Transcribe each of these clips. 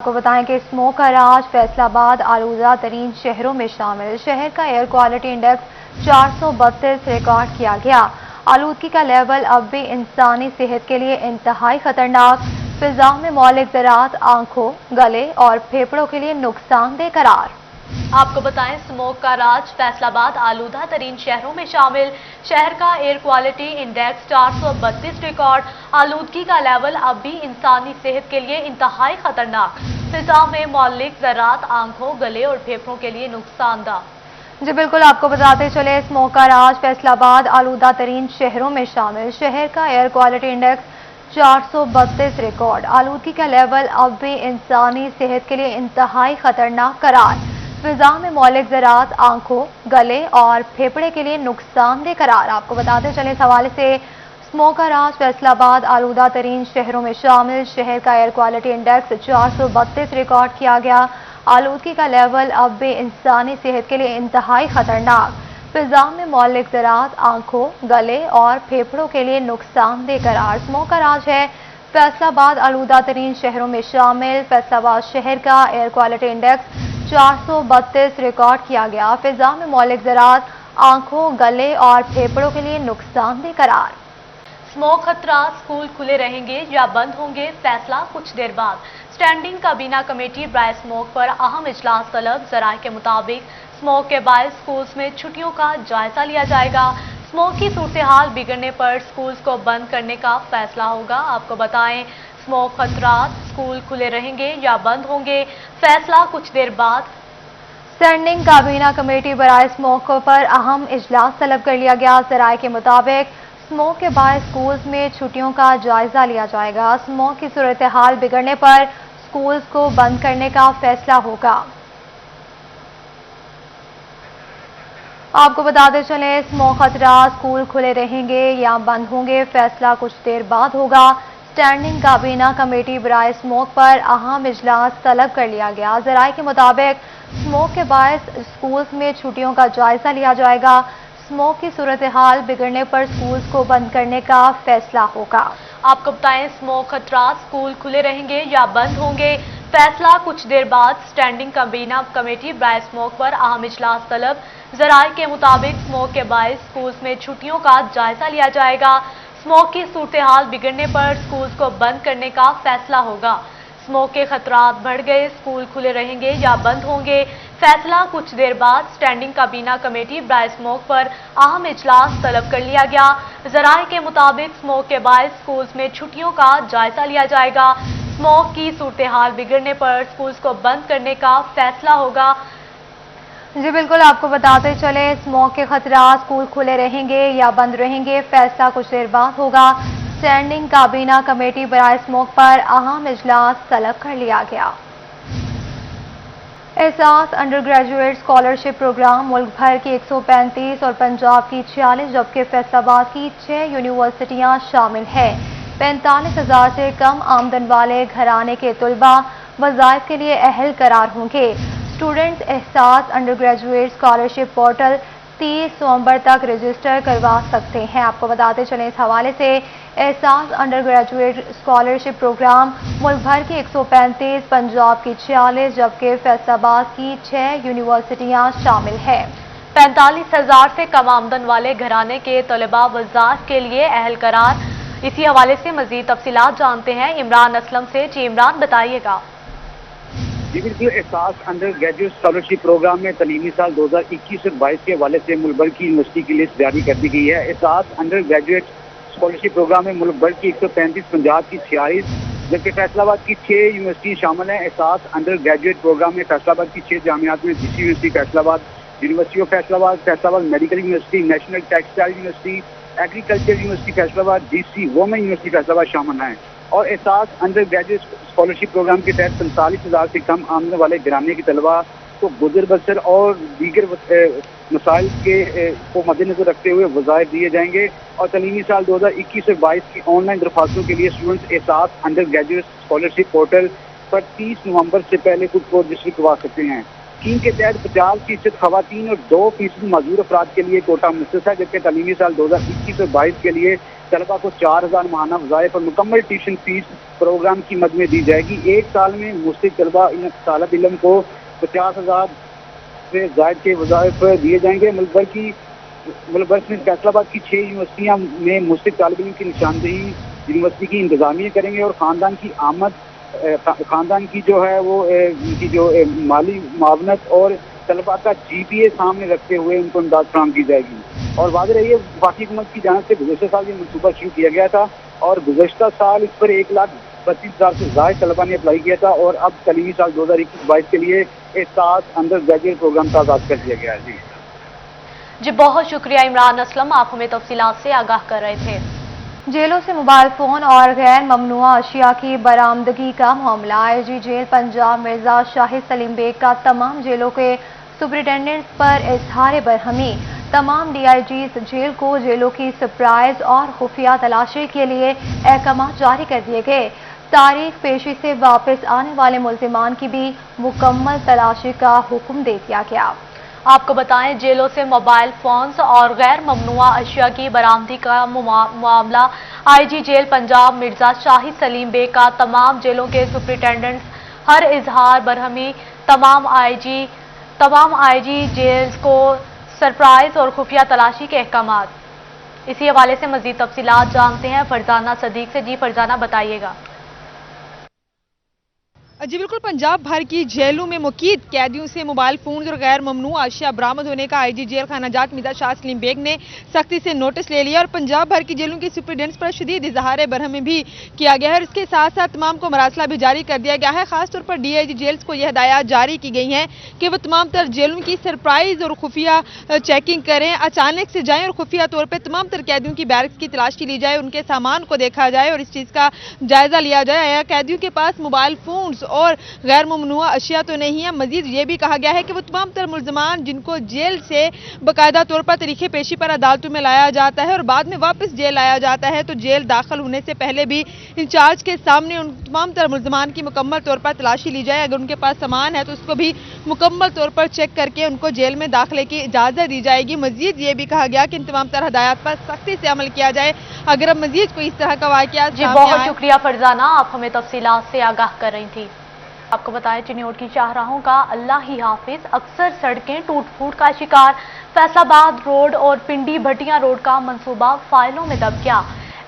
आपको बताएं कि स्मोक का राज फैसलाबाद आलूदा तरीन शहरों में शामिल। शहर का एयर क्वालिटी इंडेक्स 432 रिकॉर्ड किया गया। आलूदगी का लेवल अब भी इंसानी सेहत के लिए इंतहाई खतरनाक। फिजा में मौलिक ज़रात, आंखों, गले और फेफड़ों के लिए नुकसानदेह करार। आपको बताएं, स्मोक का राज फैसलाबाद आलूदा तरीन शहरों में शामिल। शहर का एयर क्वालिटी इंडेक्स 432 रिकॉर्ड। आलूदगी का लेवल अब भी इंसानी सेहत के लिए इंतहाई खतरनाक। फिजा में मौलिक ज़रात, आंखों, गले और फेफड़ों के लिए नुकसानदा। जी बिल्कुल, आपको बताते चले स्मोक का राज फैसलाबाद आलूदा तरीन शहरों में शामिल। शहर का एयर क्वालिटी इंडेक्स 432 रिकॉर्ड। आलूदगी का लेवल अब भी इंसानी सेहत के लिए इंतहाई खतरनाक करार। फिजा में मौलिक ज़रात, आंखों, गले और फेफड़े के लिए नुकसानदेह करार। आपको बताते चले इस हवाले से स्मोक का राज फैसलाबाद आलूदा तरीन शहरों में शामिल। शहर का एयर क्वालिटी इंडेक्स 432 रिकॉर्ड किया गया। आलूदगी का लेवल अब भी इंसानी सेहत के लिए इंतहाई खतरनाक। फिजा में मौलिक ज़रात, आंखों, गले और फेफड़ों के लिए नुकसानदेह करार। स्मोक का राज है फैसलाबाद आलूदा तरीन शहरों में शामिल। फैसलाबाद शहर का एयर क्वालिटी इंडेक्स 432 रिकॉर्ड किया गया। फिजा में मौलिक ज़रात, आंखों, गले और फेफड़ों के लिए नुकसानदेह करार। स्मोक खतरा, स्कूल खुले रहेंगे या बंद होंगे, फैसला कुछ देर बाद। स्टैंडिंग काबीना कमेटी बराए स्मोक पर अहम इजलास तलब। जराये के मुताबिक स्मोक के बायस स्कूल्स में छुट्टियों का जायजा लिया जाएगा। स्मोक की सूरत हाल बिगड़ने पर स्कूल्स को बंद करने का फैसला होगा। आपको बताएं, स्मोक खतरा, स्कूल खुले रहेंगे या बंद होंगे, फैसला कुछ देर बाद। स्टैंडिंग काबीना कमेटी बराए स्मोक पर अहम इजलास तलब कर लिया गया। जराये के मुताबिक स्मोक के बाद स्कूल्स में छुट्टियों का जायजा लिया जाएगा। स्मोक की सूरत हाल बिगड़ने पर स्कूल्स को बंद करने का फैसला होगा। आपको बताते चले स्मोक खतरा, स्कूल खुले रहेंगे या बंद होंगे, फैसला कुछ देर बाद होगा। स्टैंडिंग काबीना कमेटी बराए स्मोक पर अहम इजलास तलब कर लिया गया। जराये के मुताबिक स्मोक के बायस स्कूल्स में छुट्टियों का जायजा लिया जाएगा। स्मोक की सूरत हाल बिगड़ने पर स्कूल्स को बंद करने का फैसला होगा। आपको बताएं, स्मोक खतरा, स्कूल खुले रहेंगे या बंद होंगे, फैसला कुछ देर बाद। स्टैंडिंग काबीना कमेटी बराए स्मोक पर अहम इजलास तलब। जराये के मुताबिक स्मोक के बायस स्कूल्स में छुट्टियों का जायजा लिया जाएगा। स्मोक की सूरत हाल बिगड़ने पर स्कूल्स को बंद करने का फैसला होगा। स्मोक के खतरात बढ़ गए, स्कूल खुले रहेंगे या बंद होंगे, फैसला कुछ देर बाद। स्टैंडिंग काबीना कमेटी बराए स्मोक पर अहम इजलास तलब कर लिया गया। जराये के मुताबिक स्मोक के बायस स्कूल्स में छुट्टियों का जायजा लिया जाएगा। स्मोक की सूरत हाल बिगड़ने पर स्कूल्स को बंद करने का फैसला होगा। जी बिल्कुल, आपको बताते चले स्मोक के खतरा, स्कूल खुले रहेंगे या बंद रहेंगे, फैसला कुछ देर बाद होगा। स्टैंडिंग काबीना कमेटी बराए स्मोक पर अहम इजलास तलब कर लिया गया। एहसास अंडर ग्रेजुएट स्कॉलरशिप प्रोग्राम मुल्क भर की 135 और पंजाब की 46 जबकि फैसलाबाद की 6 यूनिवर्सिटियां शामिल हैं। 45,000 से कम आमदन वाले घराने के तलबा वज़ाइफ के लिए अहल करार होंगे। स्टूडेंट्स एहसास अंडर ग्रेजुएट स्कॉलरशिप पोर्टल 30 नवंबर तक रजिस्टर करवा सकते हैं। आपको बताते चलें इस हवाले से एहसास अंडर ग्रेजुएट स्कॉलरशिप प्रोग्राम मुल्क भर की 135, पंजाब की 46 जबकि फैसलाबाद की 6 यूनिवर्सिटियां शामिल हैं। 45,000 से कम आमदन वाले घराने के तलबा वज़ाइफ के लिए अहल करार। इसी हवाले से मजीद तफसीलात जानते हैं इमरान असलम से। जी इमरान, बताइएगा। जी बिल्कुल, एहसास अंडर ग्रेजुएट स्कॉलरशिप प्रोग्राम में तलीमी साल 2021 से 22 के हवाले से मुल्क भर की यूनिवर्सिटी की लिस्ट जारी कर दी गई है। एहसास अंडर ग्रेजुएट स्कॉलरशिप प्रोग्राम में मुल्क भर की 135, पंजाब की 46 जबकि फैसलाबाद की 6 यूनिवर्सिटी शामिल हैं। एहसास अंडर ग्रेजुएट प्रोग्राम में फैसलाबाद की 6 जामियात में GC university Faisalabad, university of Faisalabad, Faisalabad medical university, national textile university, agriculture university Faisalabad, GC women university Faisalabad शामिल हैं। और एहसास अंडर ग्रेजुएट स्कॉलरशिप प्रोग्राम के तहत 45,000 से कम आमदन वाले घराने की तलबा को गुजर बसर और दीगर मसाइल को मद्देनजर रखते हुए वज़ाइफ दिए जाएंगे। और तलीमी साल 2021 से 22 की ऑनलाइन दरख्वास्तों के लिए स्टूडेंट्स एहसास अंडर ग्रेजुएट स्कॉलरशिप पोर्टल पर 30 नवंबर से पहले खुद को रजिस्टर करवा सकते हैं। स्कीम के तहत 50% खवातीन और 2% मजदूर अफराद के लिए कोटा मुख्तस है, जबकि तलीमी साल 2021 और 22 के लिए طلبہ کو 4,000 ماہانہ وظائف اور مکمل ٹیوشن فیس پروگرام کی مد میں دی جائے گی۔ ایک سال میں مستحق طالب علم کو 50,000 سے زائد کے وظائف دیے جائیں گے۔ ملک بھر میں فیصل آباد کی 6 یونیورسٹیاں میں مستحق طالب علم کی نشاندہی یونیورسٹی کی انتظامیہ کریں گے اور خاندان کی جو ہے وہ ان کی جو مالی معاونت اور طلبہ کا GPA سامنے رکھتے ہوئے ان کو امداد فراہم کی جائے گی۔ اور واضح رہی ہے وفاقی حکومت کی جانب سے گزشتہ سال یہ منصوبہ شروع کیا گیا تھا اور گزشتہ سال اس پر 1,32,000 سے زائد طلبہ نے اپلائی کیا تھا اور اب تعلیمی سال 2021-22 کے لیے احساس انڈر گریجویٹ پروگرام کا آغاز کر دیا گیا ہے۔ جی بہت شکریہ عمران اسلم، آپ ہمیں تفصیلات سے آگاہ کر رہے تھے۔ جیلوں سے موبائل فون اور غیر ممنوع اشیاء کی برآمدگی کا معاملہ IG جیل پنجاب مرزا شاہد سلیم بیگ کا تمام جیلوں کے سپرنٹینڈنٹس پر اظہار برہمی۔ تمام DIGs جیل کو جیلوں کی سرپرائز اور خفیہ تلاشی کے لیے احکامات جاری کر دیے گئے۔ تاریخ پیشی سے واپس آنے والے ملزمان کی بھی مکمل تلاشی کا حکم دے دیا گیا۔ آپ کو بتائیں جیلوں سے موبائل فونز اور غیر ممنوع اشیاء کی برآمدی کا معاملہ IG جیل پنجاب مرزا شاہد سلیم بیگ کا تمام جیلوں کے سپرنٹینڈنٹس ہر اظہار برہمی۔ تمام IG جیلز کو سرپرائز اور خفیہ تلاشی کے احکامات۔ اسی حوالے سے مزید تفصیلات جانتے ہیں فرزانہ صدیق سے۔ جی فرزانہ بتائیے گا۔ جی بالکل، پنجاب بھر کی جیلوں میں مقید قیدیوں سے موبائل فونز اور غیر ممنوع اشیاء برآمد ہونے کا IG جیل خانہ جات مرزا شاہد سلیم بیگ نے سختی سے نوٹس لے لیا اور پنجاب بھر کی جیلوں کے سپرنٹینڈنٹس پر شدید اظہار برہمی بھی کیا گیا ہے اور اس کے ساتھ ساتھ تمام کو مراسلہ بھی جاری کر دیا گیا ہے۔ خاص طور پر DIG جیلز کو یہ ہدایات جاری کی گئی ہیں کہ وہ تمام تر جیلوں کی سرپرائز اور خفیہ چیکنگ کریں، اچانک سے جائیں اور خفیہ طور پہ تمام تر قیدیوں کی بیرکس کی تلاشی لی جائے، ان کے سامان کو دیکھا جائے اور اس چیز کا جائزہ لیا جائے۔ قیدیوں کے پاس موبائل فونز اور غیر ممنوع اشیاء تو نہیں ہے۔ مزید یہ بھی کہا گیا ہے کہ وہ تمام تر ملزمان جن کو جیل سے باقاعدہ طور پر طریقے پیشی پر عدالتوں میں لایا جاتا ہے اور بعد میں واپس جیل لایا جاتا ہے، تو جیل داخل ہونے سے پہلے بھی انچارج کے سامنے ان تمام تر ملزمان کی مکمل طور پر تلاشی لی جائے۔ اگر ان کے پاس سامان ہے تو اس کو بھی مکمل طور پر چیک کر کے ان کو جیل میں داخلے کی اجازت دی جائے گی۔ مزید یہ بھی کہا گیا کہ ان تمام تر ہدایات پر سختی سے عمل کیا جائے۔ اگر اب مزید کوئی اس طرح کا واقعہ جی بہت شکریہ فرزانہ، آپ ہمیں تفصیلات سے آگاہ کر رہی تھی۔ آپ کو بتائیں چنیوٹ کی شاہراہوں کا اللہ ہی حافظ، اکثر سڑکیں ٹوٹ پھوٹ کا شکار۔ فیصل آباد روڈ اور پنڈی بھٹیاں روڈ کا منصوبہ فائلوں میں دب گیا۔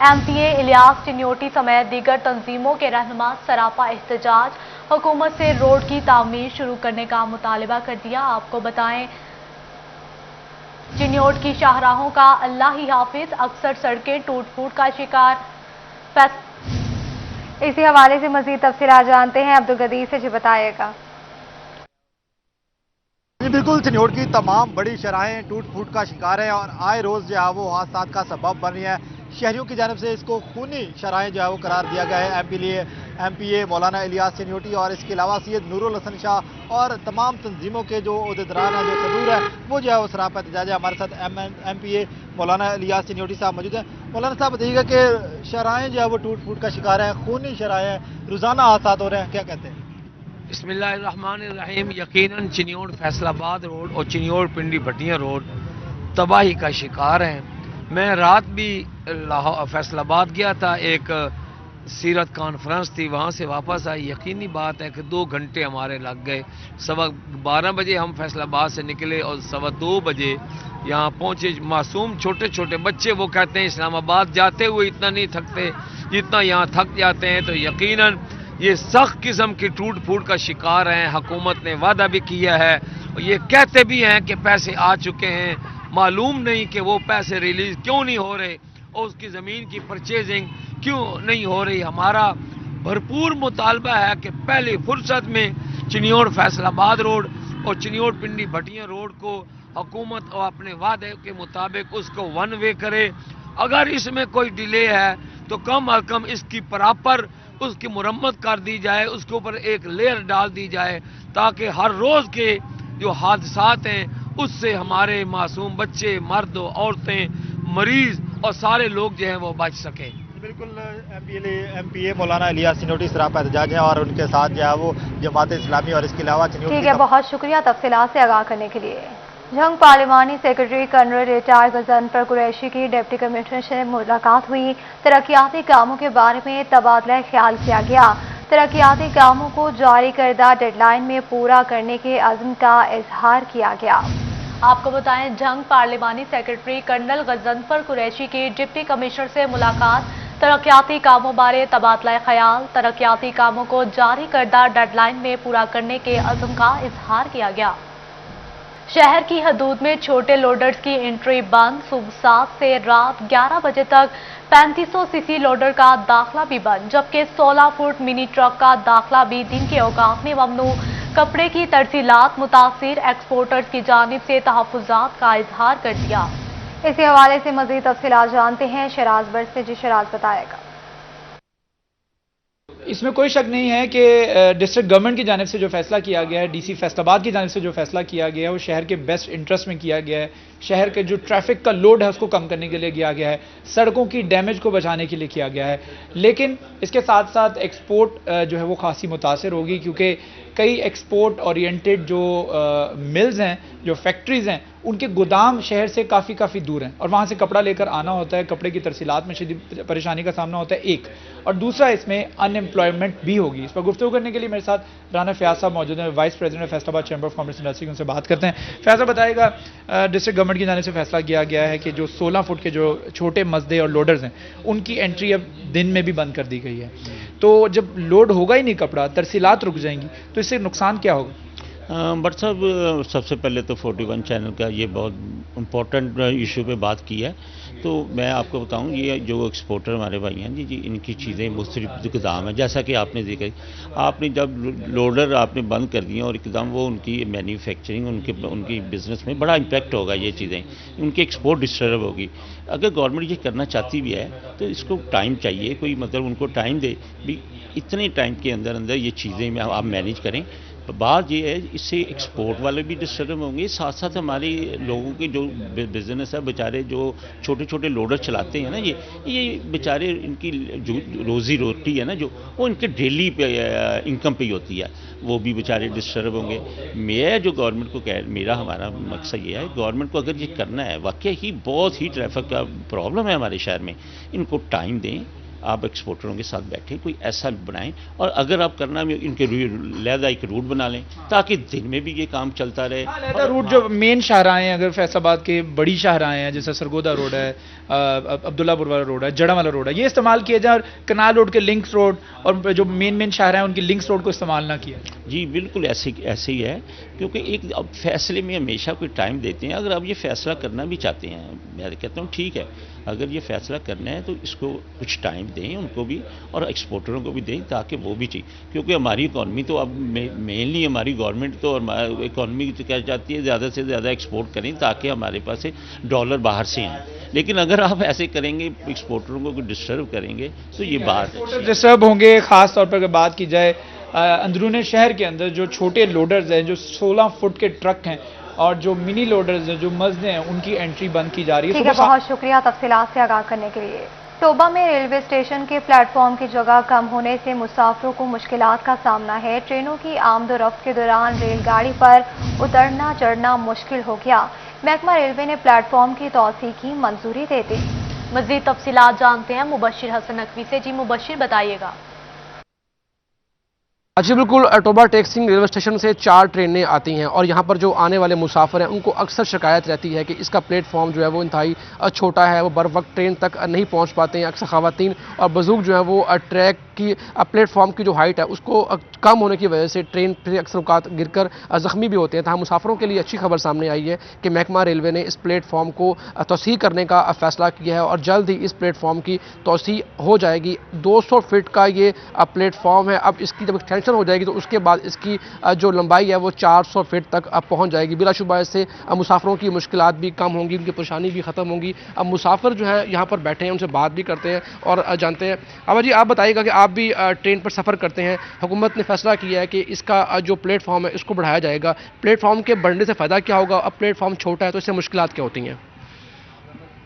MPA الیاس چنیوٹی سمیت دیگر تنظیموں کے رہنما سراپا احتجاج، حکومت سے روڈ کی تعمیر شروع کرنے کا مطالبہ کر دیا۔ آپ کو بتائیں چنیوٹ کی شاہراہوں کا اللہ ہی حافظ، اکثر سڑکیں ٹوٹ پھوٹ کا شکار۔ اسی حوالے سے مزید تفصیلات جانتے ہیں عبدالقدیر سے۔ جی بتائیے گا۔ بالکل، چنیوٹ کی تمام بڑی شاہراہیں ٹوٹ پھوٹ کا شکار ہیں اور آئے روز جو ہے وہ حادثات کا سبب بن رہی ہیں۔ شہریوں کی جانب سے اس کو خونی شاہراہیں جو ہے وہ قرار دیا گیا ہے۔ MPA مولانا الیاس چنیوٹی اور اس کے علاوہ سید نور الحسن شاہ اور تمام تنظیموں کے جو عہدیداران ہیں، جو صدور ہیں، وہ جو ہے وہ سراپا احتجاج ہے۔ ہمارے ساتھ MPA مولانا الیاس چنیوٹی صاحب موجود ہیں۔ مولانا صاحب بتائیے گا کہ شاہراہیں جو ہے وہ ٹوٹ پھوٹ کا شکار ہیں، خونی شاہراہیں، روزانہ حادثات ہو رہے ہیں، کیا کہتے ہیں؟ بسم اللہ الرحمن الرحیم۔ یقیناً چنیوٹ فیصل آباد روڈ اور چنیوٹ پنڈی بھٹیاں روڈ تباہی کا شکار ہیں۔ میں رات بھی فیصل آباد گیا تھا، ایک سیرت کانفرنس تھی، وہاں سے واپس آئی۔ یقینی بات ہے کہ 2 گھنٹے ہمارے لگ گئے۔ 12:15 بجے ہم فیصل آباد سے نکلے اور 2:15 بجے یہاں پہنچے۔ معصوم چھوٹے چھوٹے بچے وہ کہتے ہیں اسلام آباد جاتے ہوئے اتنا نہیں تھکتے جتنا یہاں تھک جاتے ہیں۔ تو یقیناً یہ سخت قسم کی ٹوٹ پھوٹ کا شکار ہیں۔ حکومت نے وعدہ بھی کیا ہے اور یہ کہتے بھی ہیں کہ پیسے آ چکے ہیں، معلوم نہیں کہ وہ پیسے ریلیز کیوں نہیں ہو رہے اور اس کی زمین کی پرچیزنگ کیوں نہیں ہو رہی۔ ہمارا بھرپور مطالبہ ہے کہ پہلی فرصت میں چنیوٹ فیصل آباد روڈ اور چنیوٹ پنڈی بھٹیاں روڈ کو حکومت اور اپنے وعدے کے مطابق اس کو 1 وے کرے۔ اگر اس میں کوئی ڈیلے ہے تو کم از کم اس کی پراپر اس کی مرمت کر دی جائے، اس کے اوپر ایک لیئر ڈال دی جائے تاکہ ہر روز کے جو حادثات ہیں اس سے ہمارے معصوم بچے، مرد و عورتیں، مریض اور سارے لوگ جو ہیں وہ بچ سکیں۔ بالکل، MPA مولانا الیاس چنیوٹی سراپا احتجاج ہیں اور ان کے ساتھ جو ہے وہ جماعت اسلامی اور اس کے علاوہ چنیوٹ ٹھیک ہے، بہت شکریہ تفصیلات سے آگاہ کرنے کے لیے۔ जंग पार्लिमानी secretary colonel retire Ghazanfar Qureshi की डिप्टी कमिश्नर से मुलाकात हुई। तरक्याती कामों के बारे में तबादला ख्याल किया गया। तरक्याती कामों को जारी करदा डेडलाइन में पूरा करने के अज़्म का इजहार किया गया। आपको बताएं, जंग पार्लिमानी सेक्रेटरी कर्नल गजनफर कुरैशी की डिप्टी कमिश्नर से मुलाकात, तरक्याती कामों बारे तबादला ख्याल, तरक्याती कामों को जारी करदा डेडलाइन में पूरा करने के अज़्म का इजहार किया गया। शहर की हदूद में छोटे लोडर्स की एंट्री बंद। सुबह 7 से रात 11 बजे तक 3500 सीसी लोडर का दाखिला भी बंद, जबकि 16 फुट मिनी ट्रक का दाखिला भी दिन के औकात में ममनू। कपड़े की तरसीलात मुतासिर एक्सपोर्टर्स की जानिब से तहफ़्फ़ुज़ात का इजहार कर दिया। इसी हवाले से मज़ीद तफ़सीलात जानते हैं शराज बर्स से। जी शराज बताएगा। इसमें कोई शक नहीं है कि डिस्ट्रिक्ट गवर्नमेंट की जानिब से जो फैसला किया गया है, डीसी फैसलाबाद की जानिब से जो फैसला किया गया है, वो शहर के बेस्ट इंटरेस्ट में किया गया है। शहर के जो ट्रैफिक का लोड है उसको कम करने के लिए किया गया है, सड़कों की डैमेज को बचाने के लिए किया गया है। लेकिन इसके साथ साथ एक्सपोर्ट जो है वो खासी मुतासिर होगी, क्योंकि कई एक्सपोर्ट ओरिएंटेड जो मिल्स हैं, जो फैक्ट्रीज़ हैं, उनके गोदाम शहर से काफ़ी दूर हैं और वहाँ से कपड़ा लेकर आना होता है। कपड़े की तरसीलात में शदीद परेशानी का सामना होता है, एक। और दूसरा, इसमें अनएम्प्लॉयमेंट भी होगी। इस पर गुफ्तगू करने के लिए मेरे साथ राना फयाज साहब मौजूद हैं, vice president Faisalabad chamber of commerce industry, उनसे बात करते हैं। फयाज साहब बताएगा, डिस्ट्रिक्ट गवर्नमेंट की जानिब से फैसला किया गया है कि जो 16 फुट के जो छोटे मजदे और लोडर्स हैं, उनकी एंट्री अब दिन में भी बंद कर दी गई है। तो जब लोड होगा ही नहीं कपड़ा, तरसीलात रुक जाएंगी, तो इससे नुकसान क्या होगा? बट साहब, सबसे पहले तो 41 चैनल का ये बहुत इम्पोर्टेंट इशू पे बात की है। तो मैं आपको बताऊं, ये जो एक्सपोर्टर हमारे भाई हैं जी, इनकी चीज़ें मुख्तलिफ गोदाम है। जैसा कि आपने देखा, आपने जब लोडर आपने बंद कर दिए और एकदम वो उनकी मैन्युफैक्चरिंग, उनकी बिज़नेस में बड़ा इम्पैक्ट होगा। ये चीज़ें उनकी एक्सपोर्ट डिस्टर्ब होगी। अगर गवर्नमेंट ये करना चाहती भी है तो इसको टाइम चाहिए, कोई मतलब उनको टाइम दे भी, इतने टाइम के अंदर ये चीज़ें आप मैनेज करें। बात ये है, इससे एक्सपोर्ट वाले भी डिस्टर्ब होंगे, साथ साथ हमारे लोगों के जो बिजनेस है, बेचारे जो छोटे छोटे लोडर चलाते हैं ना, ये बेचारे, इनकी जो रोज़ी रोटी है ना, जो वो इनके डेली पे इनकम पे ही होती है, वो भी बेचारे डिस्टर्ब होंगे। मैं जो गवर्नमेंट को मेरा हमारा मकसद ये है, गवर्नमेंट को अगर ये करना है, वाकई ही बहुत ही ट्रैफिक का प्रॉब्लम है हमारे शहर में, इनको टाइम दें। आप एक्सपोर्टरों के साथ बैठे कोई ऐसा बनाएं, और अगर आप करना भी, इनके लहदा एक रूट बना लें ताकि दिन में भी ये काम चलता रहे। लहदा रूट जो मेन शाहराएं हैं, अगर फैसलाबाद के बड़ी शाहराएं हैं, जैसे सरगोदा रोड है, अब्दुल्लापुर वाला रोड है, जड़ा वाला रोड है, ये इस्तेमाल किया जाए, और कनाल रोड के लिंक्स रोड और जो मेन शाहराएं उनकी लिंक्स रोड को इस्तेमाल ना किया। जी बिल्कुल ऐसे ही है, क्योंकि एक अब फैसले में हमेशा कोई टाइम देते हैं। अगर आप ये फैसला करना भी चाहते हैं, मैं कहता हूँ ठीक है, अगर ये फैसला करना है तो इसको कुछ टाइम दें उनको भी, और एक्सपोर्टरों को भी दें, ताकि वो भी चाहिए। क्योंकि हमारी इकॉनमी तो अब मेनली हमारी गवर्नमेंट तो, और इकॉनमी तो क्या चाहती है, ज़्यादा से ज़्यादा एक्सपोर्ट करें ताकि हमारे पास से डॉलर बाहर से आएँ। लेकिन अगर आप ऐसे करेंगे, एक्सपोर्टरों को डिस्टर्ब करेंगे, तो ये बात डिस्टर्ब होंगे। ख़ास तौर पर अगर बात की जाए अंदरूनी शहर के अंदर जो छोटे लोडर्स हैं, जो 16 फुट के ट्रक हैं और जो मिनी लोडर्स हैं, जो मजदे हैं, उनकी एंट्री बंद की जा रही है। ठीक है, बहुत शुक्रिया तफसीलात से आगाह करने के लिए। टोबा में रेलवे स्टेशन के प्लेटफॉर्म की जगह कम होने से मुसाफिरों को मुश्किलात का सामना है। ट्रेनों की आमदोरफ्त के दौरान रेलगाड़ी पर उतरना चढ़ना मुश्किल हो गया। महकमा रेलवे ने प्लेटफॉर्म की तौसीह की मंजूरी दे दी। मज़ीद तफसीलात जानते हैं मुबशिर हसन नकवी से। जी मुबशिर बताइएगा। जी बिल्कुल, टोबा टेक्सिंग रेलवे स्टेशन से 4 ट्रेनें आती हैं और यहाँ पर जो आने वाले मुसाफिर हैं उनको अक्सर शिकायत रहती है कि इसका प्लेटफॉर्म जो है वो इंतहाई छोटा है, वो बर वक्त ट्रेन तक नहीं पहुँच पाते हैं। अक्सर ख़वातीन और बुजुर्ग जो है वो ट्रैक की प्लेटफॉर्म की जो हाइट है उसको कम होने की वजह से ट्रेन से अक्सर औकात गिरकर ज़ख्मी भी होते हैं। तहाँ मुसाफिरों के लिए अच्छी खबर सामने आई है कि महकमा रेलवे ने इस प्लेटफॉर्म को तौसीह करने का फ़ैसला किया है और जल्द ही इस प्लेटफॉर्म की तौसीह हो जाएगी। 200 फीट का ये प्लेटफॉर्म है। अब इसकी जब एक्सटेंशन हो जाएगी तो उसके बाद इसकी जो लंबाई है वो 400 फीट तक अब पहुंच जाएगी। बिलाशुबा इससे मुसाफिरों की मुश्किलात भी कम होंगी, उनकी परेशानी भी ख़त्म होंगी। अब मुसाफिर जो है यहाँ पर बैठे हैं, उनसे बात भी करते हैं और जानते हैं। अब जी आप बताइएगा कि आप भी ट्रेन पर सफ़र करते हैं, हुकूमत ने फैसला किया है कि इसका जो प्लेटफॉर्म है इसको बढ़ाया जाएगा। प्लेटफॉर्म के बढ़ने से फ़ायदा क्या होगा? अब प्लेटफॉर्म छोटा है तो इससे मुश्किलात क्या होती हैं?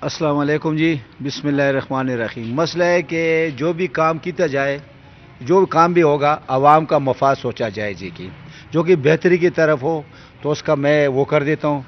अस्सलाम वालेकुम जी, बिस्मिल्लाहिर्रहमानिर्रहीम। मसला है कि जो भी काम किया जाए, जो काम भी होगा आवाम का मफाद सोचा जाए जी की, जो कि बेहतरी की तरफ हो तो उसका मैं वो कर देता हूँ।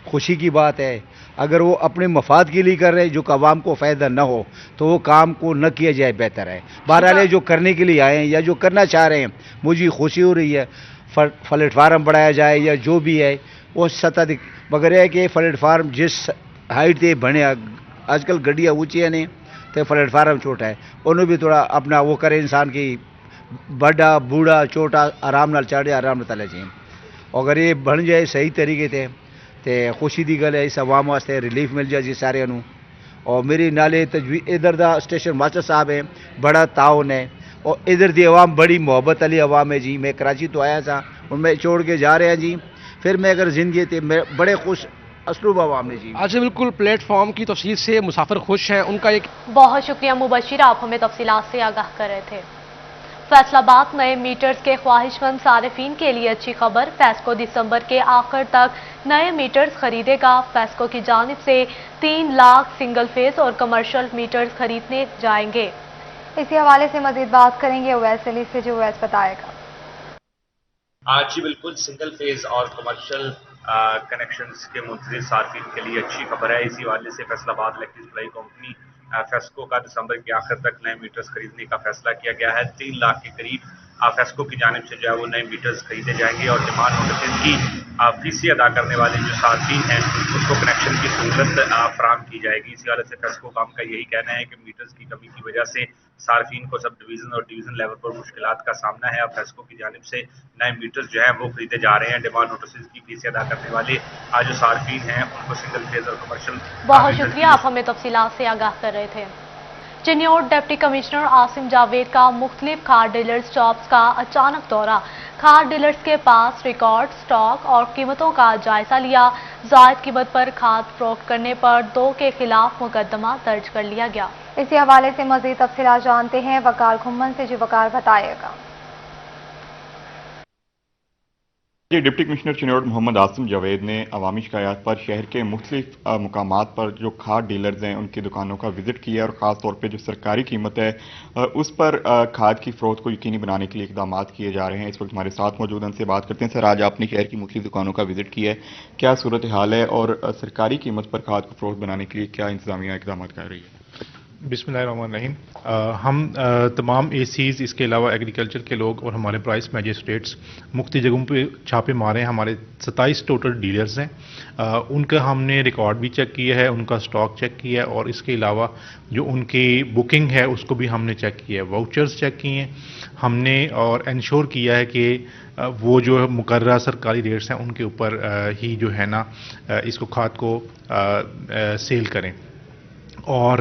खुशी की बात है। अगर वो अपने मफाद के लिए कर रहे हैं जो आवाम को फ़ायदा न हो तो वो काम को न किया जाए बेहतर है। बहरहाल जो करने के लिए आए हैं या जो करना चाह रहे हैं मुझे खुशी हो रही है। प्लेटफार्म बढ़ाया जाए या जो भी है वो सतह मगर यह है कि प्लेटफार्म जिस हाइट से बने आजकल गड्डियाँ ऊँची ने तो प्लेटफार्म छोटा है उन्होंने भी थोड़ा अपना वो करे इंसान की बड़ा बूढ़ा छोटा आराम नाल चढ़े आराम नाल तले जाए। अगर ये बन जाए सही तरीके से तो खुशी की गल है इस अवाम वास्ते रिलीफ मिल जाए जी सारे नू। और मेरी नाले तजवी इधर दा स्टेशन मास्टर साहब है बड़ा ताउन है और इधर की अवाम बड़ी मोहब्बत वाली अवाम है जी। मैं कराची तो आया था और मैं छोड़ के जा रहे हैं जी फिर मैं अगर ज़िंदगी थे मैं बड़े खुश असलूब अवाम ने जी। आज बिल्कुल प्लेटफॉर्म की तफसील से मुसाफिर खुश हैं। उनका एक बहुत शुक्रिया मुबशिर, आप हमें तफसीलात से आगाह कर रहे थे। फैसलाबाद नए मीटर्स के ख्वाहिशमंद सारिफीन के लिए अच्छी खबर। फेस्को दिसंबर के आखिर तक नए मीटर्स खरीदेगा। फेस्को की जानिब से 3 लाख सिंगल फेस और कमर्शियल मीटर्स खरीदने जाएंगे। इसी हवाले से मजीद बात करेंगे ओवैस अली से, जो ओवैस बताएगा। आज जी बिल्कुल सिंगल फेज और कमर्शियल कनेक्शंस के मुंतज़िर सार्फिन के लिए अच्छी खबर है। इसी वाले से Faisalabad electric supply company FESCO का दिसंबर के आखिर तक नए मीटर्स खरीदने का फैसला किया गया है। 3 लाख के करीब फेस्को की जानिब से जो है वो नए मीटर्स खरीदे जाएंगे और डिमांड नोटिस की फीसी अदा करने वाले जो सार्फिन हैं उसको कनेक्शन की सहूलत फराहम की जाएगी। इसी वाले से फेस्को काम का यही कहना है कि मीटर्स की कमी की वजह से सार्फिन को सब डिवीज़न और डिवीज़न लेवल पर मुश्किलात का सामना है। अब फेस्को की जानिब से नए मीटर्स जो है वो खरीदे जा रहे हैं। डिमांड नोटिस की फीस अदा करने वाले जो सार्फिन हैं उनको सिंगल फेज और कमर्शियल। बहुत शुक्रिया, आप हमें तफसीलात से आगाह कर रहे थे। चिन्योट डिप्टी कमिश्नर आसिम जावेद का मुख्तलिफ खाद डीलर्स शॉप्स का अचानक दौरा। खाद डीलर्स के पास रिकॉर्ड, स्टॉक और कीमतों का जायजा लिया। जायद कीमत पर खाद फरोख्त करने पर 2 के खिलाफ मुकदमा दर्ज कर लिया गया। इसी हवाले से मजीद तफसीलात जानते हैं वकार घुम्मन से, जो वकार बताएगा। जी डिप्टी कमिश्नर चिन्योट मोहम्मद आसिम जावेद ने अवामी शिकायत पर शहर के मुख्तलिफ मुकामात पर जो खाद डीलर्स हैं उनकी दुकानों का विजिट किया और ख़ास तौर पे जो सरकारी कीमत है उस पर खाद की फ़रोख्त को यकीनी बनाने के लिए इकदाम किए जा रहे हैं। इस वक्त हमारे साथ मौजूद हैं, उनसे बात करते हैं। सर, आज आपने शहर की मुख्तलिफ दुकानों का विजिट किया है, क्या सूरत हाल है और सरकारी कीमत पर खाद को फ़रोख्त बनाने के लिए क्या इंतजामिया इकदाम कर रही है? बिस्मिल्लाहिर्रहमानिर्रहीम। हम तमाम एसीज़, इसके अलावा एग्रीकल्चर के लोग और हमारे प्राइस मैजिस्ट्रेट्स मुख्तलिफ जगहों पे छापे मारे हैं। हमारे 27 टोटल डीलर्स हैं, उनका हमने रिकॉर्ड भी चेक किया है, उनका स्टॉक चेक किया है और इसके अलावा जो उनकी बुकिंग है उसको भी हमने चेक किया है। वाउचर्स चेक किए हैं हमने और इंश्योर किया है कि वो जो मुकर्रर सरकारी रेट्स हैं उनके ऊपर ही जो है ना इसको खाद को सेल करें। और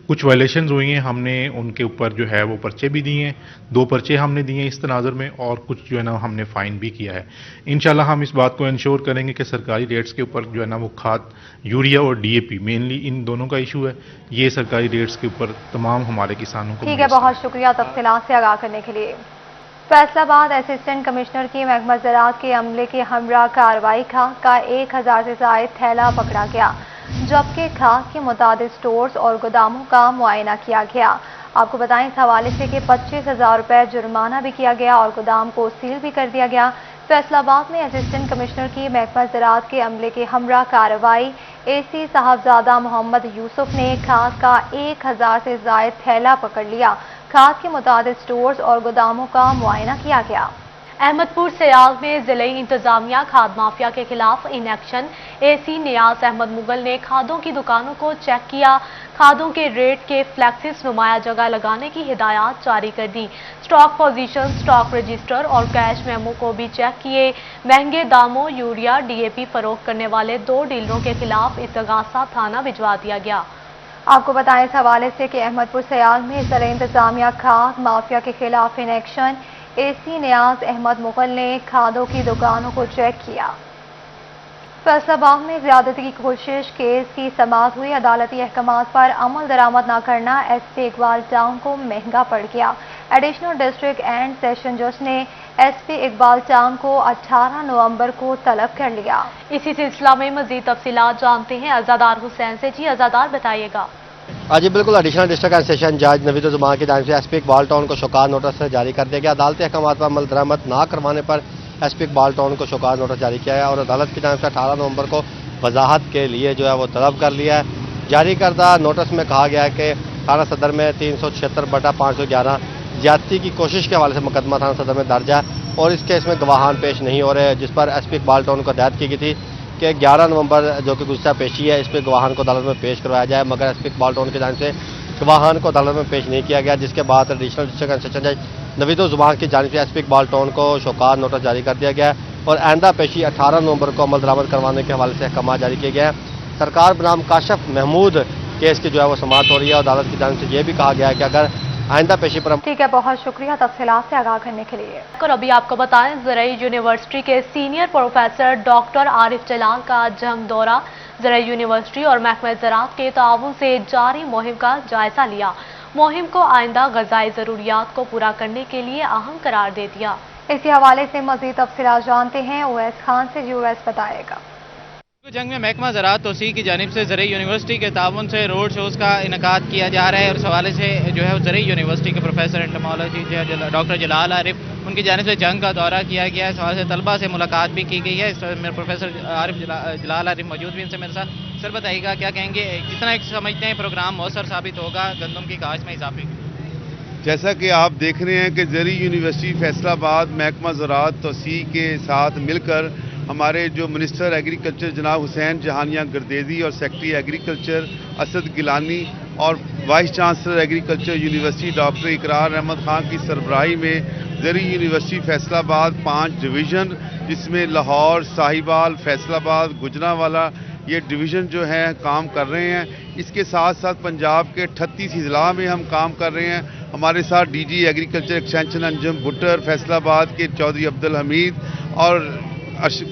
कुछ वायलेशंस हुई हैं, हमने उनके ऊपर जो है वो पर्चे भी दिए हैं। 2 पर्चे हमने दिए हैं इस तनाज़ुर में और कुछ जो है ना हमने फ़ाइन भी किया है। इंशाल्लाह हम इस बात को इंश्योर करेंगे कि सरकारी रेट्स के ऊपर जो है ना वो खाद, यूरिया और डीएपी मेनली इन दोनों का इशू है, ये सरकारी रेट्स के ऊपर तमाम हमारे किसानों को। ठीक है, बहुत शुक्रिया तफसीलात से आगाह करने के लिए। फैसलाबाद असिस्टेंट कमिश्नर की महकमा ज़राअत के अमले के हमरा कार्रवाई का 1000 से ज़ायद थैला पकड़ा गया, जबकि खाद के मुताबिक स्टोर्स और गोदामों का मुआयना किया गया। आपको बताएं इस हवाले से कि 25,000 रुपये जुर्माना भी किया गया और गोदाम को सील भी कर दिया गया। फैसलाबाद में असिस्टेंट कमिश्नर की महकमा ज़राअत के अमले के हमरा कार्रवाई एसी साहबजादा मोहम्मद यूसुफ ने खाद का 1000 से ज़ायद थैला पकड़ लिया। खाद के मुताबिक स्टोर्स और गोदामों का मुआयना किया गया। अहमदपुर सयाल में जिले इंतजामिया खाद माफिया के खिलाफ इन एक्शन। एसी नियाज अहमद मुगल ने खादों की दुकानों को चेक किया। खादों के रेट के फ्लैक्सिस नुमाया जगह लगाने की हिदायत जारी कर दी। स्टॉक पोजीशन, स्टॉक रजिस्टर और कैश मेमो को भी चेक किए। महंगे दामों यूरिया डीएपी फरोख्त करने वाले 2 डीलरों के खिलाफ इस्तगासा थाना भिजवा दिया गया। आपको बताएं इस हवाले से कि अहमदपुर सयाल में जिला इंतजामिया खाद माफिया के खिलाफ इन एक्शन। एसी नियाज अहमद मुगल ने खादों की दुकानों को चेक किया। फैसलाबाद में ज्यादती की कोशिश केस की समाअत हुई। अदालती अहकामात पर अमल दरामद न करना एसपी इकबाल टाउन को महंगा पड़ गया। एडिशनल डिस्ट्रिक्ट एंड सेशन जज ने एसपी इकबाल टाउन को 18 नवंबर को तलब कर लिया। इसी सिलसिला में मजीद तफसीलात जानते हैं अज़ादार हुसैन से। जी अज़ादार, बताइएगा। जी बिल्कुल, एडिशनल डिस्ट्रिक्ट एंड सेशन जज नवीद जुमान की जानिब से एसपी इकबाल टाउन को शौकात नोटिस जारी कर दिया गया। अदालती अहकामात पर अमल दरामद ना करवाने पर एसपी इकबाल टाउन को शौकात नोटिस जारी किया है और अदालत की जानिब से 18 नवंबर को वजाहत के लिए जो है वो तलब कर लिया है। जारी करदा नोटिस में कहा गया है कि थाना सदर में 376/511 ज्यादती की कोशिश के हवाले से मुकदमा थाना सदर में दर्ज है और इस केस में गवाहान पेश नहीं हो रहे, जिस पर एसपी इकबाल टाउन को हिदायत की गई थी कि 11 नवंबर जो कि गुज़श्ता पेशी है, इस पर गवाहान को अदालत में पेश करवाया जाए, मगर एसपी इकबाल टाउन की जानिब से गवाहान को अदालत में पेश नहीं किया गया, जिसके बाद एडिशनल डिस्ट्रिक्ट एंड सेशन जज नवीद-उज़-ज़ुबान की जानिब से एसपी इकबाल टाउन को शोकाज नोटिस जारी कर दिया गया है और आइंदा पेशी 18 नवंबर को अमल दरामद करवाने के हवाले से अहकाम जारी किए गए हैं। सरकार बनाम काशिफ महमूद केस की जो है वो समाअत हो रही है और अदालत की जानिब से ये भी कहा गया है कि अगर आइंदा पेशी पर। ठीक है, बहुत शुक्रिया तफसीलात से आगाह करने के लिए। और अभी आपको बताएं, ज़राई यूनिवर्सिटी के सीनियर प्रोफेसर डॉक्टर आरिफ जलाल का जंग दौरा। ज़राई यूनिवर्सिटी और महकमा ज़राअत के ताउन से जारी मुहिम का जायजा लिया। मुहिम को आइंदा ग़ज़ाई ज़रूरियात को पूरा करने के लिए अहम करार दे दिया। इसी हवाले से मज़ीद तफसीलात जानते हैं ओवैस खान से, जो ओवैस बताएगा। जंग में महकमा ज़राअत तौसीक़ की जानिब से ज़राई यूनिवर्सिटी के ताउन से रोड शोज़ का इनकाद किया जा रहा है और इस हवाले से जो है ज़राई यूनिवर्सिटी के प्रोफेसर एंटोमोलॉजी डॉक्टर जलाल आरिफ, उनकी जानिब से जंग का दौरा किया गया है। इस हवाले से तलबा से मुलाकात भी की गई है। इस प्रोफेसर आरिफ जलाल आरिफ मौजूद भी इनसे मेरे साथ। सर बताइएगा, क्या कहेंगे, कितना समझते हैं प्रोग्राम मौसर साबित होगा गंदम की काश्त में इजाफे? जैसा कि आप देख रहे हैं कि ज़राई यूनिवर्सिटी फैसलाबाद महकमा ज़राअत तौसीक़ के साथ मिलकर हमारे जो मिनिस्टर एग्रीकल्चर जनाब हुसैन जहानिया गर्देजी और सेक्रेटरी एग्रीकल्चर असद गिलानी और vice chancellor agriculture university doctor इकरार अहमद खान की सरबराही में ज़राई यूनिवर्सिटी फैसलाबाद 5 डिवीज़न, जिसमें लाहौर, साहिवाल, फैसलाबाद, गुजरांवाला ये डिवीज़न जो है काम कर रहे हैं। इसके साथ साथ पंजाब के 38 अजला में हम काम कर रहे हैं। हमारे साथ DG agriculture extension Anjum Bhuttar, Faisalabad के चौधरी अब्दुल हमीद और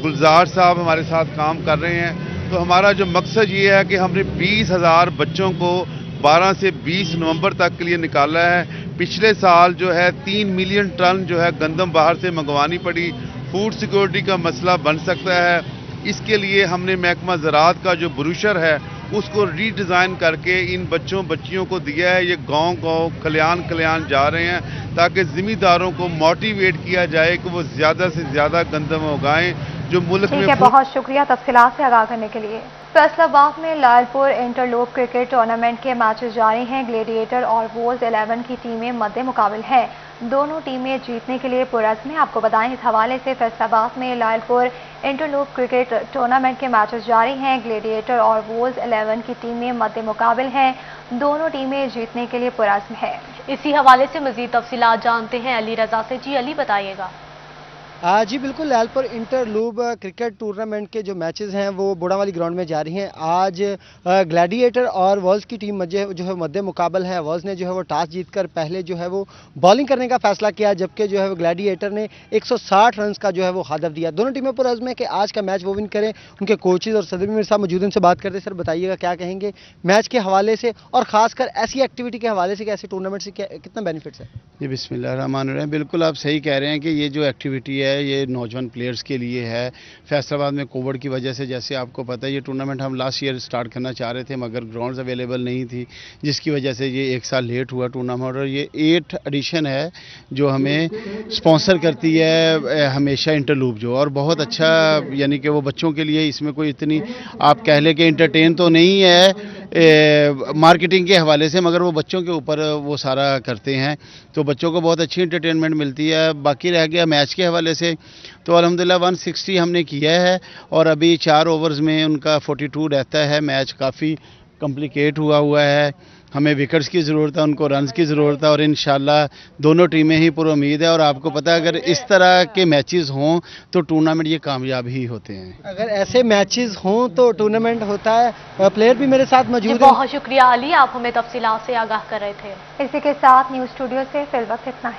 गुलजार साहब हमारे साथ काम कर रहे हैं। तो हमारा जो मकसद ये है कि हमने 20,000 बच्चों को 12 से 20 नवंबर तक के लिए निकाला है। पिछले साल जो है 3 मिलियन टन जो है गंदम बाहर से मंगवानी पड़ी। फूड सिक्योरिटी का मसला बन सकता है, इसके लिए हमने महकमा ज़राअत का जो ब्रोशर है उसको रीडिज़ाइन करके इन बच्चों बच्चियों को दिया है। ये गांव-गांव, खलियान जा रहे हैं ताकि ज़िम्मेदारों को मोटिवेट किया जाए कि वो ज़्यादा से ज़्यादा गंदम उगाएं जो मुल्क में। बहुत शुक्रिया तफसीलात से आगाह करने के लिए। फैसलाबाद में लालपुर इंटरलोक क्रिकेट टूर्नामेंट के मैचेस जारी हैं। ग्लेडिएटर और वोल्स 11 की टीमें मद्दे मुकाबिल हैं। दोनों टीमें जीतने के लिए पुरज़्म हैं। आपको बताएं, इस हवाले से फैसलाबाद में लालपुर इंटरलोक क्रिकेट टूर्नामेंट के मैचेस जारी हैं। ग्लेडिएटर और वोल्स 11 की टीमें मद्दे मुकाबिल हैं। दोनों टीमें जीतने के लिए पुरज़्म है। इसी हवाले से मज़ीद तफसीलात जानते हैं अली रजा से। जी अली, बताइएगा। जी बिल्कुल, लालपुर इंटरलूब क्रिकेट टूर्नामेंट के जो मैचेस हैं वो बुढ़ावाली ग्राउंड में जारी हैं। आज ग्लैडिएटर और वॉल्स की टीम जो है मद्दे मुकाबल है। वॉल्स ने जो है वो टॉस जीतकर पहले जो है वो बॉलिंग करने का फैसला किया, जबकि जो है वो ग्लैडिएटर ने 160 रन का जो है वो हदफ दिया। दोनों टीमें पुरज़्म है कि आज का मैच वो विन करें। उनके कोचेज और सदर भी मेरे साथ मौजूद, उनसे बात करते। सर बताइएगा, क्या कहेंगे मैच के हवाले से और ख़ासकर ऐसी एक्टिविटी के हवाले से कि ऐसे टूर्नामेंट से कितना बेनिफिट्स है? जी बिस्मिल्लाहिर्रहमानिर्रहीम, बिल्कुल आप सही कह रहे हैं कि ये जो एक्टिविटी है ये नौजवान प्लेयर्स के लिए है। फैसलाबाद में कोविड की वजह से, जैसे आपको पता है, ये टूर्नामेंट हम लास्ट ईयर स्टार्ट करना चाह रहे थे मगर ग्राउंड्स अवेलेबल नहीं थी, जिसकी वजह से ये 1 साल लेट हुआ टूर्नामेंट। और ये 8th एडिशन है जो हमें स्पॉन्सर करती है हमेशा इंटरलूब जो, और बहुत अच्छा, यानी कि वो बच्चों के लिए इसमें कोई इतनी आप कह लें कि इंटरटेन तो नहीं है मार्केटिंग के हवाले से, मगर वो बच्चों के ऊपर वो सारा करते हैं तो बच्चों को बहुत अच्छी इंटरटेनमेंट मिलती है। बाकी रह गया मैच के हवाले से तो अल्हम्दुलिल्लाह 160 हमने किया है और अभी 4 ओवर्स में उनका 42 रहता है। मैच काफ़ी कॉम्प्लिकेट हुआ है, हमें विकेट्स की ज़रूरत है, उनको रन्स की ज़रूरत है और इंशाल्लाह दोनों टीमें ही पूरी उम्मीद है। और आपको पता है अगर इस तरह के मैचेस हों तो टूर्नामेंट ये कामयाब ही होते हैं। अगर ऐसे मैचेस हों तो टूर्नामेंट होता है। प्लेयर भी मेरे साथ मौजूद हैं। बहुत शुक्रिया अली, आप हमें तफसीलात से आगाह कर रहे थे। इसी के साथ न्यूज़ स्टूडियो से फिल वक्त इतना ही।